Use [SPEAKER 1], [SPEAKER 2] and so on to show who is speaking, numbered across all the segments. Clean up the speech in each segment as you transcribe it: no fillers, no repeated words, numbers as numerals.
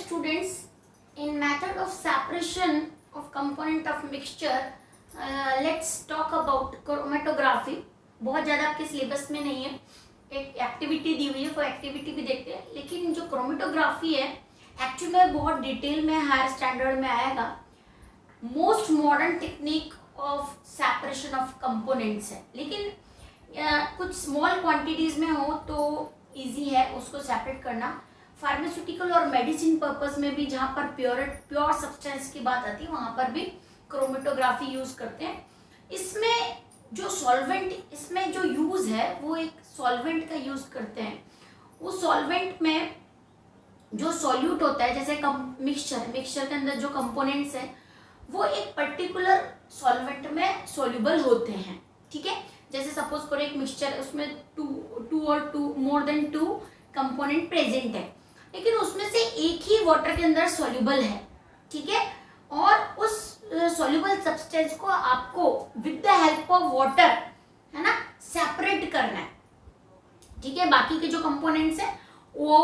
[SPEAKER 1] students, in method of separation of component of mixture, let's talk about chromatography. बहुत ज़्यादा आपके syllabus में नहीं है, एक एक्टिविटी दी हुई है, कोई एक्टिविटी भी देखते हैं, लेकिन जो क्रोमेटोग्राफी है एक्चुअली में बहुत डिटेल में हायर स्टैंडर्ड में आएगा. Most modern technique of separation of components है, लेकिन कुछ स्मॉल क्वांटिटीज में हो तो इजी है उसको सेपरेट करना. फार्मास्यूटिकल और मेडिसिन पर्पस में भी जहाँ पर प्योर सब्सटेंस की बात आती है वहाँ पर भी क्रोमेटोग्राफी यूज करते हैं. इसमें जो सॉल्वेंट, इसमें जो यूज है वो एक सॉल्वेंट का यूज करते हैं. उस सॉल्वेंट में जो सॉल्यूट होता है, जैसे मिक्सचर के अंदर जो कंपोनेंट्स हैं वो एक पर्टिकुलर सॉल्वेंट में सॉल्युबल होते हैं. ठीक है, जैसे सपोज करो एक मिक्सचर, उसमें two more than two component present है, लेकिन उसमें से एक ही वाटर के अंदर सॉल्युबल है. ठीक है, और उस सॉल्युबल सब्सटेंस को आपको with the help of water, है ना, सेपरेट करना है. ठीक है, बाकी के जो कंपोनेंट्स हैं वो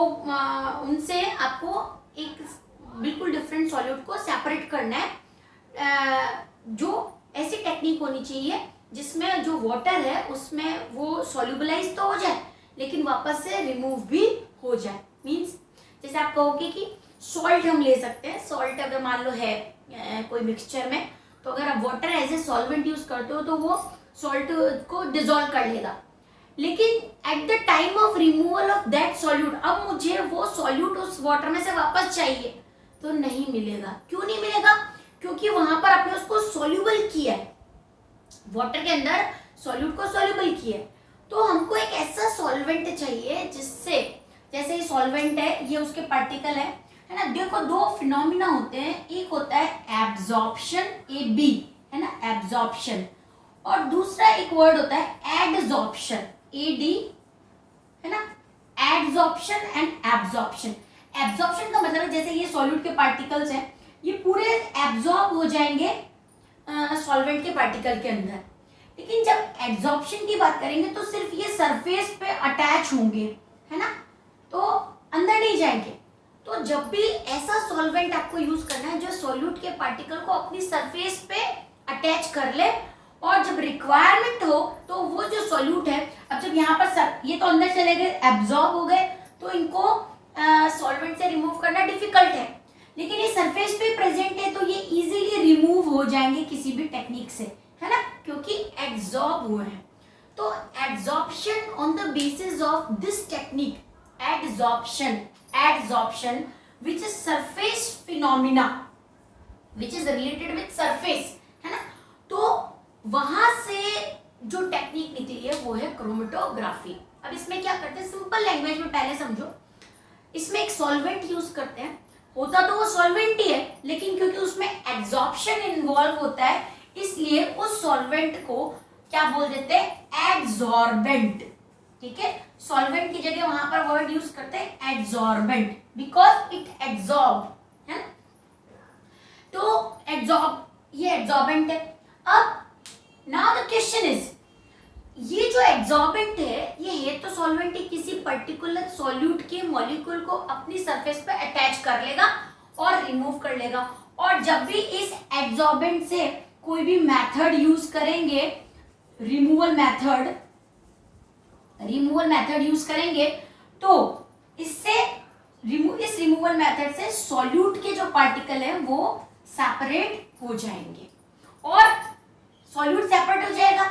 [SPEAKER 1] उनसे आपको एक बिल्कुल डिफरेंट सॉल्यूट को सेपरेट करना है. जो ऐसी टेक्निक होनी चाहिए जिसमें जो वाटर है उसमें वो सॉल्युबलाइज तो हो जाए लेकिन वापस से रिमूव भी हो जाए. मींस जैसे आप कहोगे कि सॉल्ट हम ले सकते हैं, सॉल्ट अगर मान लो है कोई मिक्सचर में, तो अगर आप water as a solvent use करते हो तो वो सॉल्ट को डिजोल्व कर लेगा, लेकिन at the time of removal of that solute अब मुझे वो सॉल्यूट उस वाटर में से वापस चाहिए तो नहीं मिलेगा. क्यों नहीं मिलेगा? क्योंकि वहां पर आपने उसको सॉल्यूबल किया है, वाटर के अंदर सॉल्यूट को सॉल्यूबल किया है. तो हमको एक ऐसा सॉल्वेंट चाहिए जिससे, जैसे ये सॉल्वेंट है, ये उसके पार्टिकल है ना. देखो दो फिनोमिना होते हैं, एक होता है एब्जॉर्प्शन, AB है ना, एब्जॉर्प्शन, और दूसरा एक वर्ड होता है एडजॉर्प्शन, AD है ना. Adsorption and absorption. एब्जॉर्प्शन का मतलब है जैसे ये सॉल्यूट के पार्टिकल्स हैं, ये पूरे एब्जॉर्ब हो जाएंगे सॉल्वेंट के पार्टिकल के अंदर. लेकिन जब एब्जॉर्प्शन की बात करेंगे तो सिर्फ ये सरफेस पे अटैच होंगे, है ना, तो अंदर नहीं जाएंगे. तो जब भी ऐसा सॉल्वेंट आपको यूज करना है जो सॉल्यूट के पार्टिकल को अपनी सरफेस पे अटैच कर ले, और जब रिक्वायरमेंट हो तो वो जो सॉल्यूट है, अब जब यहाँ पर ये तो अंदर चले गए, एब्जॉर्ब हो गए, तो इनको सॉल्वेंट से रिमूव करना डिफिकल्ट है, लेकिन ये सरफेस पे प्रेजेंट है तो ये इजीली रिमूव हो जाएंगे किसी भी टेक्निक से, है ना, क्योंकि एब्जॉर्ब हुए हैं. तो absorption on the basis of this technique, adsorption which is surface phenomena which is related with surface, है ना. तो वहां से जो टेक्निक निकली है वो है क्रोमेटोग्राफी. अब इसमें क्या करते हैं, सिंपल लैंग्वेज में पहले समझो. इसमें एक सॉल्वेंट यूज करते हैं, होता तो वो सॉल्वेंट ही है, लेकिन क्योंकि उसमें एब्जॉर्प्शन इन्वॉल्व होता है इसलिए उस सॉल्वेंट को क्या बोल देते हैं, एड्सॉर्बेंट. ठीक है, सॉल्वेंट की जगह वहां पर वर्ड यूज करते हैं एड्सॉर्बेंट, बिकॉज इट एब्सॉर्ब, है ना. तो एब्सॉर्ब, ये एब्सॉर्बेंट है. अब नाउ द क्वेश्चन इज, ये जो एब्सॉर्बेंट है ये है तो सॉल्वेंट ही, किसी पर्टिकुलर सॉल्यूट के मॉलिक्यूल को अपनी सरफेस पे अटैच कर लेगा और रिमूव कर लेगा. और जब भी इस एब्सॉर्बेंट से कोई भी मेथड यूज करेंगे, रिमूवल मेथड यूज करेंगे, तो इससे इस रिमूवल मेथड से सॉल्यूट के जो पार्टिकल है वो सेपरेट हो जाएंगे. और सॉल्यूट सेपरेट हो जाएगा,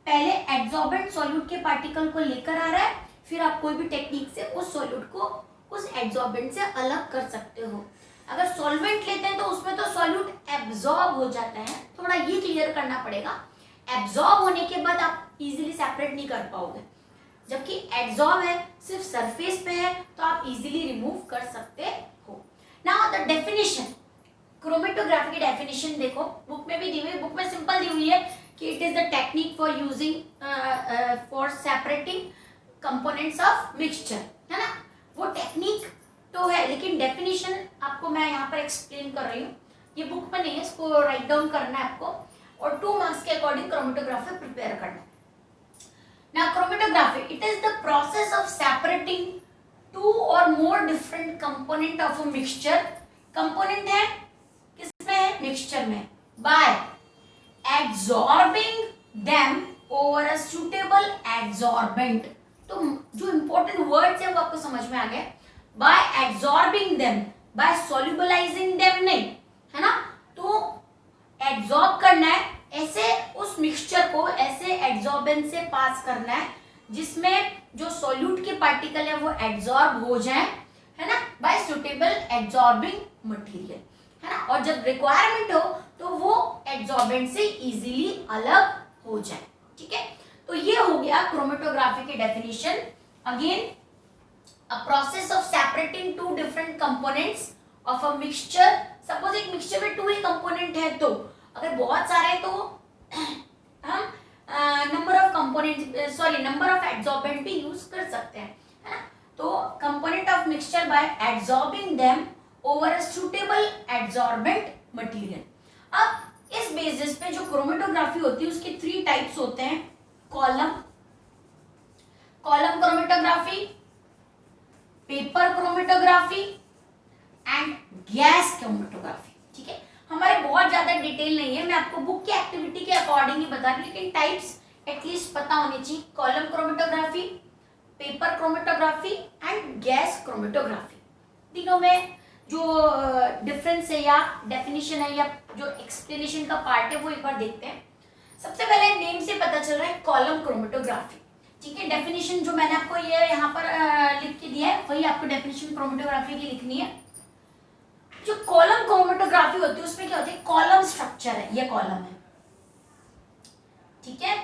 [SPEAKER 1] पहले एब्सॉर्बेंट सॉल्यूट के पार्टिकल को लेकर आ रहा है, फिर आप कोई भी टेक्निक से उस सॉल्यूट को उस एब्सॉर्बेंट से अलग कर सकते हो. अगर सॉल्वेंट लेते हैं तो उसमें तो सॉल्यूट एब्सॉर्ब हो जाता है, थोड़ा ये क्लियर करना पड़ेगा. एब्सॉर्ब होने के बाद आप इजीली सेपरेट नहीं कर पाओगे, जबकि एब्सॉर्ब है, सिर्फ सरफेस पे है, तो आप इजीली रिमूव कर सकते हो. नाउ द डेफिनेशन, क्रोमेटोग्राफी की डेफिनेशन देखो, बुक में भी दी हुई है. बुक में सिंपल दी हुई है कि it is the technique for using for separating components of mixture, है ना. वो टेक्निक तो है, लेकिन डेफिनेशन आपको मैं यहाँ पर एक्सप्लेन कर रही हूँ. ये बुक में नहीं है, इसको राइट डाउन करना है आपको, और 2 मार्क्स के अकॉर्डिंग क्रोमेटोग्राफी प्रिपेयर करना है. Now chromatography, it is the process of separating two or more different component of a mixture component है किसमें है, मिक्सचर में, bye absorbing them over a suitable absorbent. तो जो इंपॉर्टेंट वर्ड्स है वो आपको समझ में आ गया, by absorbing them, by solubilizing them नहीं, है ना। तो एब्जॉर्ब करना है, ऐसे उस मिक्सचर को ऐसे एब्जॉर्बेंट से पास करना है जिसमें जो सॉल्यूट के पार्टिकल है वो एब्जॉर्ब हो जाए, है ना, बाय सुटेबल एब्जॉर्बिंग मटेरियल, है ना। और जब रिक्वायरमेंट हो तो वो एब्जॉर्बेंट से इजीली अलग हो जाए, ठीक है। तो ये हो गया क्रोमेटोग्राफी की definition. Again a process of separating two different components of a mixture. Suppose एक मिक्सचर में 2 ही कंपोनेंट है, तो अगर बहुत सारे तो हम number of component number of absorbent भी यूज कर सकते हैं, है ना। तो component of mixture by absorbing them over a suitable absorbent material. अब इस बेसिस पे जो क्रोमेटोग्राफी होती है उसके 3 टाइप्स होते हैं, column chromatography, paper chromatography and gas chromatography, ठीक है। हमारे बहुत ज्यादा डिटेल नहीं है, मैं आपको बुक की एक्टिविटी के अकॉर्डिंग ही बता रही हूँ, लेकिन टाइप्स एटलीस्ट पता होनी चाहिए, column chromatography, paper chromatography and gas chromatography. तीनों में जो डिफरेंस है या डेफिनेशन है या जो एक्सप्लेनेशन का पार्ट है वो एक बार देखते हैं। सबसे पहले नेम से पता चल रहा है कॉलम क्रोमेटोग्राफी, ठीक है। डेफिनेशन जो मैंने आपको ये यहाँ पर लिख के दिया है वही आपको डेफिनेशन क्रोमेटोग्राफी की लिखनी है। जो कॉलम क्रोमेटोग्राफी होती है उसमें क्या होती है, कॉलम स्ट्रक्चर है, ये कॉलम है, ठीक है।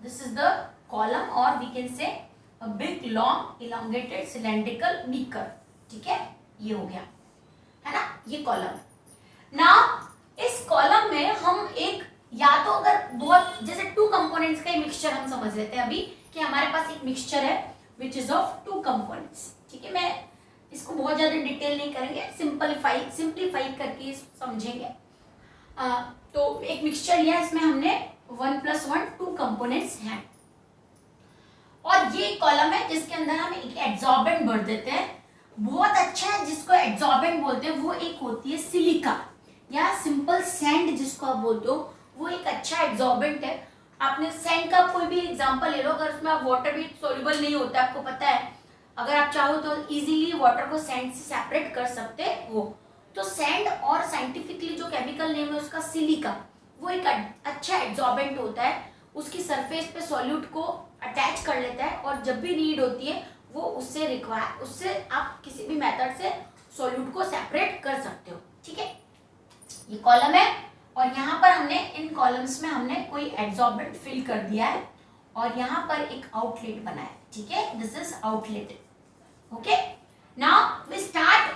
[SPEAKER 1] दिस इज द कॉलम और we can say a big long elongated cylindrical beaker, ठीक है, ये हो गया, है ना, ये कॉलम। नाउ इस कॉलम में हम एक या तो अगर बहुत जैसे 2 कंपोनेंट्स का मिक्सचर हम समझ लेते हैं अभी कि हमारे पास एक मिक्सचर है विच इज ऑफ 2 कंपोनेंट्स, ठीक है। मैं इसको बहुत ज्यादा डिटेल नहीं करेंगे, सिंप्लीफाई करके समझेंगे। तो एक मिक्सचर लिया, इसमें हमने 1 + 1 2 कंपोनेंट्स हैं और ये कॉलम है जिसके अंदर हम एक एब्जॉर्बेंट भर देते हैं। बहुत अच्छा है जिसको एब्जॉर्बेंट बोलते हैं, वो एक होती है सिलिका या सिंपल सैंड जिसको आप बोलते हो, वो एक अच्छा एब्जॉर्बेंट है। आपने सैंड का कोई भी एग्जांपल ले लो, अगर उसमें वाटर भी सोल्यूबल नहीं होता, आपको पता है, अगर आप चाहो तो इजीली वाटर को सैंड से सेपरेट कर सकते हो। तो सैंड और साइंटिफिकली जो केमिकल नेम है उसका सिलिका, वो एक अच्छा एब्जॉर्बेंट होता है, उसकी सरफेस पे सॉल्यूट को अटैच कर लेता है और जब भी नीड होती है वो उससे आप किसी भी मेथड से सॉल्यूट को सेपरेट कर सकते हो, ठीक है। ये कॉलम है और यहाँ पर हमने इन कॉलम्स में हमने कोई एब्जॉर्बेंट फिल कर दिया है और यहाँ पर एक आउटलेट बनाया है, ठीक है, this is outlet, okay. Now we start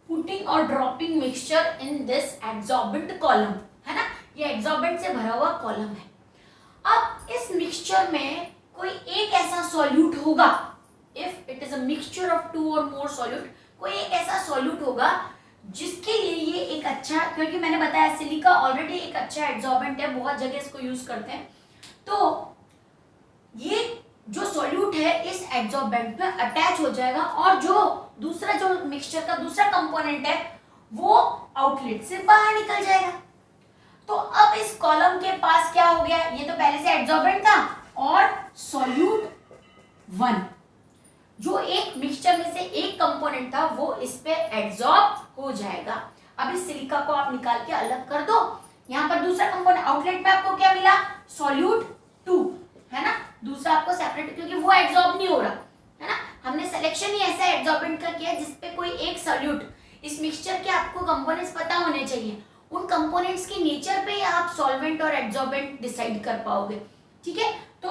[SPEAKER 1] putting और dropping mixture in this absorbent column, है ना, ये एब्जॉर्बेंट से भरा हुआ कॉलम है। अब इस मिक्सचर में कोई एक ऐसा सॉल्यूट होगा, if it is a mixture of 2 और मोर सॉल्यूट, कोई एक ऐसा सॉल्यूट होगा जिसके लिए ये एक अच्छा, क्योंकि मैंने बताया सिलिका ऑलरेडी एक अच्छा एब्जॉर्बेंट है, बहुत जगह इसको यूज करते हैं, तो ये जो सॉल्यूट है इस एब्जॉर्बेंट पे अटैच हो जाएगा और जो दूसरा जो मिक्सचर का दूसरा कंपोनेंट है वो आउटलेट से बाहर निकल जाएगा। तो अब इस कॉलम के पास क्या हो गया, ये तो पहले से एब्जॉर्बेंट था और सॉल्यूट 1 जो एक मिक्सचर में से एक कंपोनेंट था वो इस पे एब्जॉर्ब हो जाएगा। अब इस सिलिका को आप निकाल के अलग कर दो, यहाँ पर दूसरा कंपोनेंट आउटलेट में आपको क्या मिला, सॉल्यूट 2, है ना, दूसरा आपको सेपरेट, क्योंकि वो एब्जॉर्ब नहीं हो रहा, है ना। हमने सिलेक्शन ही ऐसा एब्जॉर्बेंट का किया जिसपे कोई एक सॉल्यूट, इस मिक्सचर के आपको कंपोनेंट्स पता होने चाहिए, उन कंपोनेंट्स के नेचर पे आप सॉल्वेंट और एब्जॉर्बेंट डिसाइड कर पाओगे, ठीक है। तो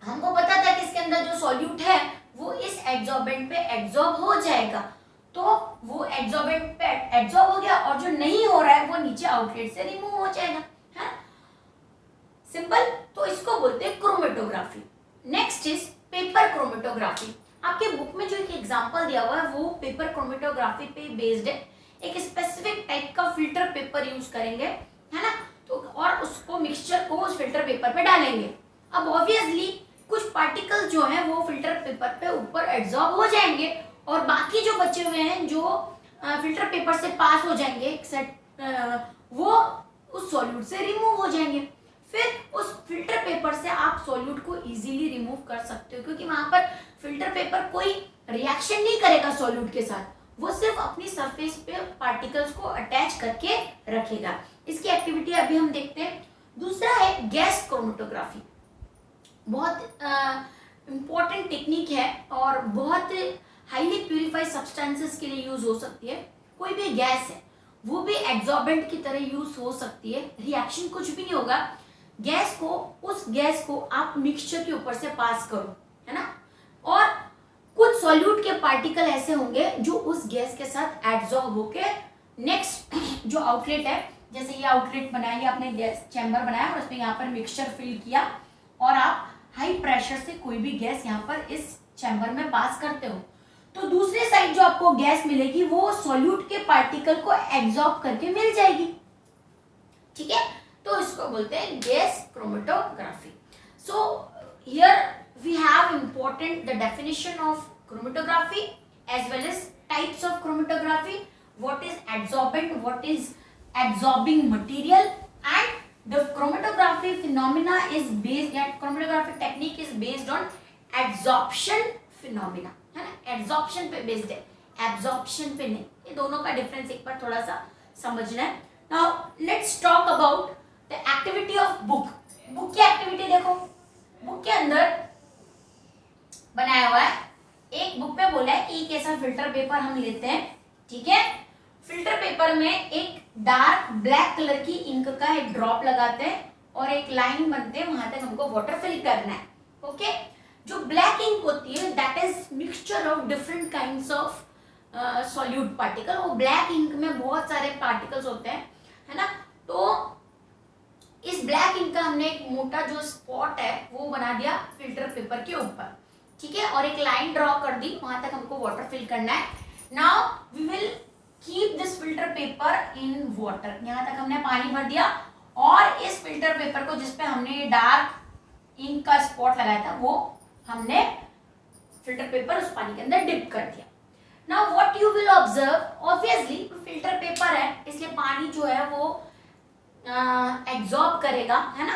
[SPEAKER 1] हमको पता था कि इसके अंदर जो सॉल्यूट है वो इस एब्जॉर्बेंट पे एब्जॉर्ब हो जाएगा, तो वो एब्जॉर्बेंट पे एब्जॉर्ब हो गया और जो नहीं हो रहा है वो नीचे आउटलेट से रिमूव हो जाएगा, है सिंपल। तो इसको बोलते हैं chromatography. Next is paper chromatography. आपके बुक में जो एक एग्जांपल दिया हुआ है वो पेपर क्रोमेटोग्राफी पे बेस्ड है, एक स्पेसिफिक टाइप का फिल्टर पेपर यूज करेंगे, है ना, तो और उसको मिक्सचर को उस फिल्टर पेपर पे डालेंगे। अब ऑब्वियसली कुछ पार्टिकल जो है वो फिल्टर पेपर पे ऊपर एब्जॉर्ब हो जाएंगे और बाकी जो बचे हुए हैं जो फिल्टर पेपर से पास हो जाएंगे वो उस सॉल्यूट से रिमूव हो जाएंगे। फिर उस फिल्टर पेपर से आप सॉल्यूट को इजीली रिमूव कर सकते हो, क्योंकि वहां पर फिल्टर पेपर कोई रिएक्शन नहीं करेगा सॉल्यूट के साथ, वो सिर्फ अपनी सरफेस पे पार्टिकल्स को अटैच करके रखेगा। इसकी एक्टिविटी अभी हम देखते हैं। दूसरा है गैस क्रोमेटोग्राफी। बहुत इंपॉर्टेंट टेक्निक है और बहुत हाईली प्यूरिफाइड सब्सटेंसेस के लिए यूज हो सकती है। कोई भी गैस है वो भी एब्जॉर्बेंट की तरह यूज हो सकती है, रिएक्शन कुछ भी नहीं होगा। उस गैस को आप मिक्सचर के ऊपर से पास करो, है ना, और कुछ सॉल्यूट के पार्टिकल ऐसे होंगे जो उस गैस के साथ एब्जॉर्ब होके नेक्स्ट जो आउटलेट है, जैसे ये आउटलेट बनाया, ये आपने गैस चैम्बर बनाया और उसमें यहाँ पर मिक्सचर फिल किया और आप हाई प्रेशर से कोई भी गैस यहाँ पर इस चैम्बर में पास करते हो, तो दूसरे साइड जो आपको गैस मिलेगी वो सॉल्यूट के पार्टिकल को एब्जॉर्ब करके मिल जाएगी। ठीक है, तो इसको बोलते हैं gas chromatography. So here we have important the definition of chromatography as well as types of chromatography, what is absorbent, what is absorbing material, and the chromatography phenomena is based, that chromatography technique is based on absorption phenomena, है ना, absorption पे based है, absorption पे नहीं। ये दोनों का difference एक बार थोड़ा सा समझना है। now let's talk about the activity of book। Book की एक्टिविटी देखो, बुक के अंदर बनाया हुआ है, एक बुक में बोला है कि एक ऐसा फिल्टर पेपर हम लेते हैं, ठीक है, फिल्टर पेपर में एक डार्क ब्लैक कलर की इंक का एक ड्रॉप लगाते हैं और एक लाइन बनते हैं, वहां तक हमको वाटर फिल करना है। ओके, जो ब्लैक इंक होती है that is mixture of different kinds of solute particle. वो ब्लैक इंक में बहुत सारे पार्टिकल्स होते हैं, है ना, तो इस ब्लैक इंक का हमने एक मोटा जो स्पॉट है वो बना दिया फिल्टर पेपर के ऊपर, ठीक है, और एक लाइन ड्रॉ कर दी, वहां तक हमको वाटर फिल करना है। Now we will keep this filter paper in water, यहाँ तक हमने पानी भर दिया और इस फिल्टर पेपर को जिसपे हमने डार्क इंक का स्पॉट लगाया था वो हमने फिल्टर पेपर उस पानी के अंदर डिप कर दिया। Now what you will observe, obviously filter paper है इसलिए पानी जो है वो एब्जॉर्ब करेगा, है ना,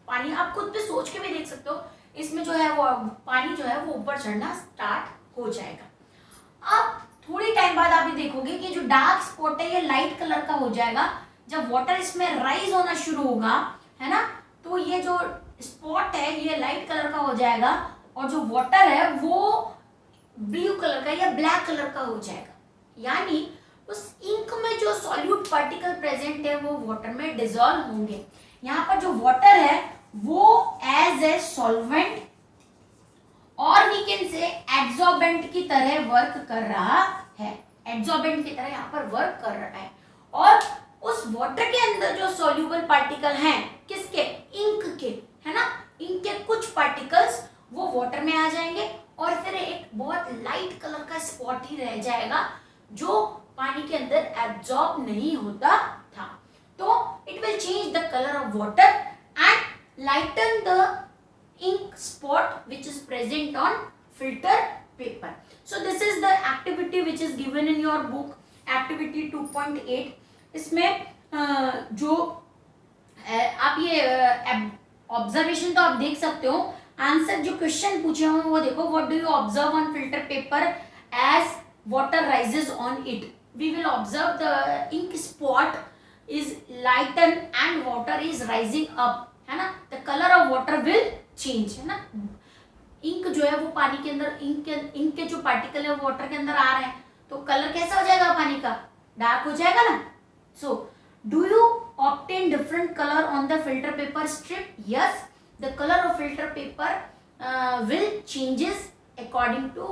[SPEAKER 1] पानी आप खुद पे सोच के भी देख सकते हो, इसमें जो है वो पानी जो है वो ऊपर चढ़ना स्टार्ट हो जाएगा। अब थोड़ी टाइम बाद आप ये देखोगे कि जो डार्क स्पॉट है ये लाइट कलर का हो जाएगा, जब वाटर इसमें राइज होना शुरू होगा, है ना, तो ये जो स्पॉट है ये लाइट कलर का हो जाएगा और जो वाटर है वो ब्लू कलर का या ब्लैक कलर का हो जाएगा, यानी उस इंक में जो सॉल्यूट पार्टिकल प्रेजेंट है वो वाटर में डिसॉल्व होंगे। यहाँ पर जो वाटर है वो एज ए सॉल्वेंट और वी कैन से एब्जॉर्बेंट की तरह वर्क कर रहा है, एब्जॉर्बेंट की तरह यहाँ पर वर्क कर रहा है, और उस वाटर के अंदर जो सॉल्यूबल पार्टिकल हैं किसके, इंक के, है ना, इंक के कुछ पार्टिकल्स वो वाटर में आ जाएंगे और फिर एक बहुत लाइट कलर का स्पॉट ही रह जाएगा जो पानी के अंदर एब्जॉर्ब नहीं होता था। तो it will change the colour of water and lighten the ink spot which is present on filter paper. So this is the activity which is given in your book, activity 2.8। इसमें जो आप ये observation तो आप देख सकते हो, answer जो क्वेश्चन पूछे हुए वो देखो, what do you observe on filter paper as water rises on it, we will observe the ink spot is lighten and water is rising up, है ना, the colour of water will change, है ना, ink जो है वो पानी के अंदर, इंक के जो पार्टिकल है वो वाटर के अंदर आ रहे हैं तो कलर कैसा हो जाएगा पानी का, डार्क हो जाएगा ना। So do you obtain different colour on the filter paper strip, yes, the colour of filter paper will changes according to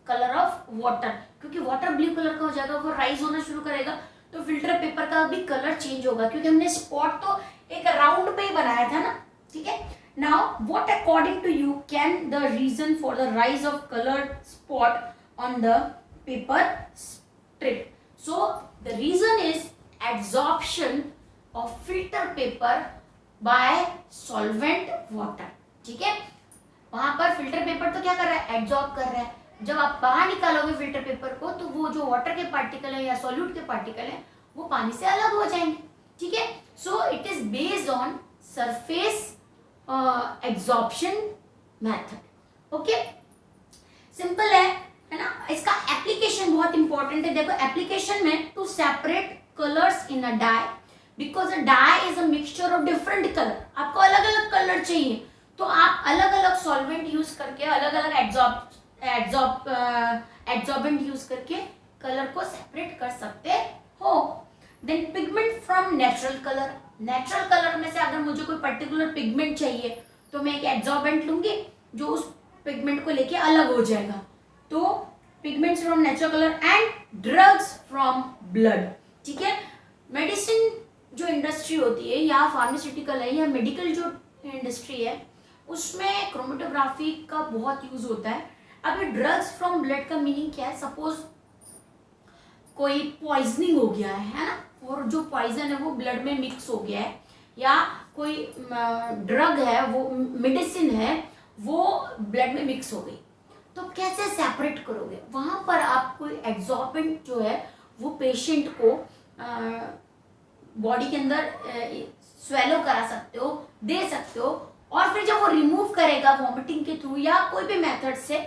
[SPEAKER 1] colour of water, क्योंकि वाटर ब्लू कलर का हो जाएगा, वो राइज होना शुरू करेगा तो फिल्टर पेपर का भी कलर चेंज होगा, क्योंकि हमने स्पॉट तो एक राउंड पे ही बनाया था ना, ठीक है। Now, what according to you can the reason for the rise of colored spot on the paper strip? So, the reason is absorption of filter paper by solvent water, ठीक है। वहां पर फिल्टर पेपर तो क्या कर रहा है, absorb कर रहा है, जब आप बाहर निकालोगे फिल्टर पेपर को तो वो जो वाटर के पार्टिकल है या सॉल्यूट के पार्टिकल है वो पानी से अलग हो जाएंगे, ठीक है। So it is based on surface absorption method, okay, simple है ना। इसका एप्लीकेशन बहुत इंपॉर्टेंट है। देखो एप्लीकेशन में to separate colours in a dye, because a dye is a mixture of different colour. आपको अलग अलग कलर चाहिए तो आप अलग अलग सॉल्वेंट यूज करके, अलग अलग एब्जॉर्बेंट यूज करके कलर को सेपरेट कर सकते हो। Then pigment from natural colour, natural colour में से अगर मुझे कोई पर्टिकुलर पिगमेंट चाहिए तो मैं एक एब्जॉर्बेंट लूंगी जो उस पिगमेंट को लेके अलग हो जाएगा। तो pigments from natural colour and drugs from blood, ठीक है। मेडिसिन जो इंडस्ट्री होती है या फार्मास्यूटिकल है या मेडिकल जो इंडस्ट्री है उसमें क्रोमेटोग्राफी का बहुत यूज होता है। अभी ड्रग्स फ्रॉम ब्लड का मीनिंग क्या है, सपोज कोई पॉइजनिंग हो गया है ना, और जो पॉइजन है वो ब्लड में मिक्स हो गया है, या कोई ड्रग है वो मेडिसिन है वो ब्लड में मिक्स हो गई, तो कैसे सेपरेट करोगे? वहां पर आप कोई एब्जॉर्बेंट जो है वो पेशेंट को बॉडी के अंदर स्वेलो करा सकते हो, दे सकते हो, और फिर जब वो रिमूव करेगा वॉमिटिंग के थ्रू या कोई भी मेथड से,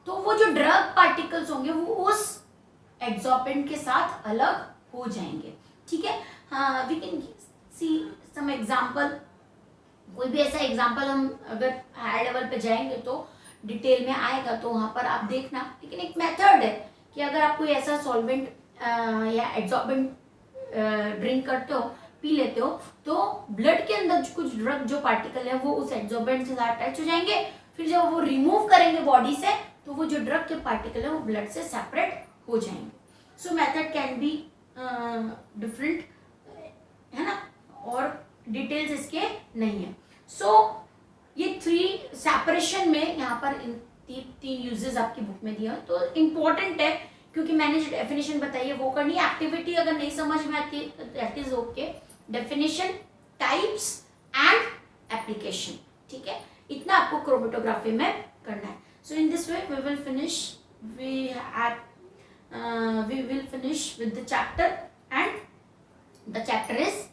[SPEAKER 1] तो वो जो ड्रग पार्टिकल्स होंगे वो उस एब्जॉर्बेंट के साथ अलग हो जाएंगे, ठीक है। We can see some example, कोई भी ऐसा एग्जांपल हम अगर हायर लेवल पे जाएंगे तो डिटेल में आएगा, तो वहां पर आप देखना। लेकिन एक मेथड है कि अगर आप कोई ऐसा सॉल्वेंट या एब्जॉर्बेंट ड्रिंक करते हो, पी लेते हो, तो ब्लड के अंदर कुछ ड्रग जो पार्टिकल है वो उस एब्जॉर्बेंट से अटैच हो जाएंगे, फिर जब वो रिमूव करेंगे बॉडी से तो वो जो ड्रग के पार्टिकल है वो ब्लड से सेपरेट हो जाएंगे। सो मेथड कैन बी डिफरेंट, है ना, और डिटेल्स इसके नहीं है। सो ये 3 सेपरेशन में यहाँ पर इन 3 यूजेस आपकी बुक में दिया, तो इम्पोर्टेंट है क्योंकि मैंने जो डेफिनेशन बताई है वो करनी है। एक्टिविटी अगर नहीं समझ में आती है that is okay. Definition, types and application, ठीक है, इतना आपको क्रोमेटोग्राफी में करना है। So in this way we will finish with the chapter, and the chapter is